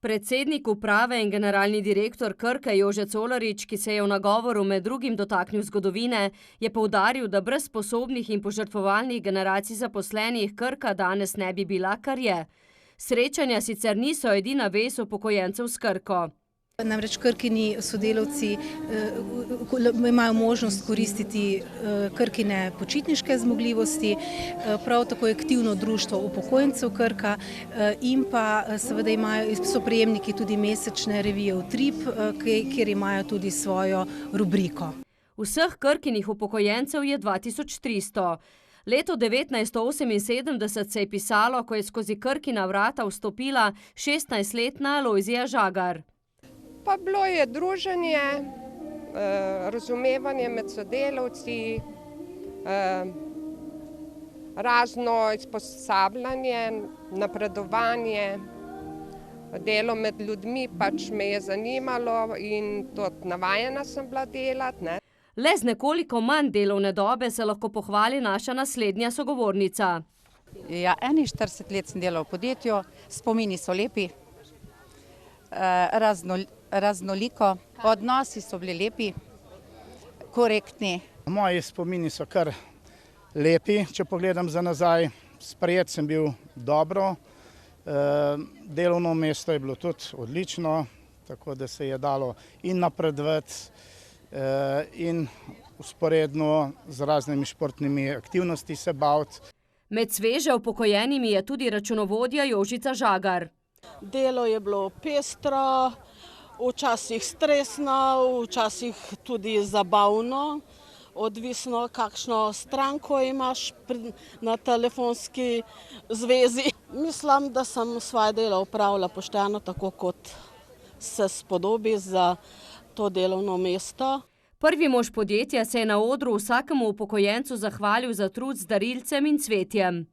Predsednik uprave in generalni direktor Krke Jože Colarič, ki se je v nagovoru med drugim dotaknil zgodovine, je poudaril, da brez sposobnih in požrtvovalnih generacij zaposlenih Krka danes ne bi bila, kar je. Srečanja sicer niso edina vez upokojencev s Krko. Namreč Krkini sodelavci imajo možnost koristiti Krkine počitniške zmogljivosti, prav tako je aktivno društvo upokojencev Krka in pa seveda so prejemniki tudi mesečne revije Utrip, kjer imajo tudi svojo rubriko. Vseh Krkinih upokojencev je 2300. Leto 1978 se je pisalo, ko je skozi Krkina vrata vstopila 16-letna Lojzija Žagar. Pa bilo je druženje, razumevanje med sodelavci, razno izposabljanje, napredovanje, delo med ljudmi pač me je zanimalo in tudi navajena sem bila delati, ne. Le z nekoliko manj delovne dobe se lahko pohvali naša naslednja sogovornica. Ja, 41 let sem delala v podjetju, spomini so lepi, raznoliko, odnosi so bili lepi, korektni. Moji spomini so kar lepi, če pogledam za nazaj. Sprejet sem bil dobro, delovno mesto je bilo tudi odlično, tako da se je dalo in napredovati in vzporedno z raznimi športnimi aktivnosti se baviti. Med sveže upokojenimi je tudi računovodja Jožica Žagar. Delo je bilo pestro, včasih stresno, včasih tudi zabavno, odvisno kakšno stranko imaš na telefonski zvezi. Mislim, da sem svoje delo opravila pošteno, tako kot se spodobi za to delovno mesto. Prvi mož podjetja se je na odru vsakemu upokojencu zahvalil za trud z darilcem in cvetjem.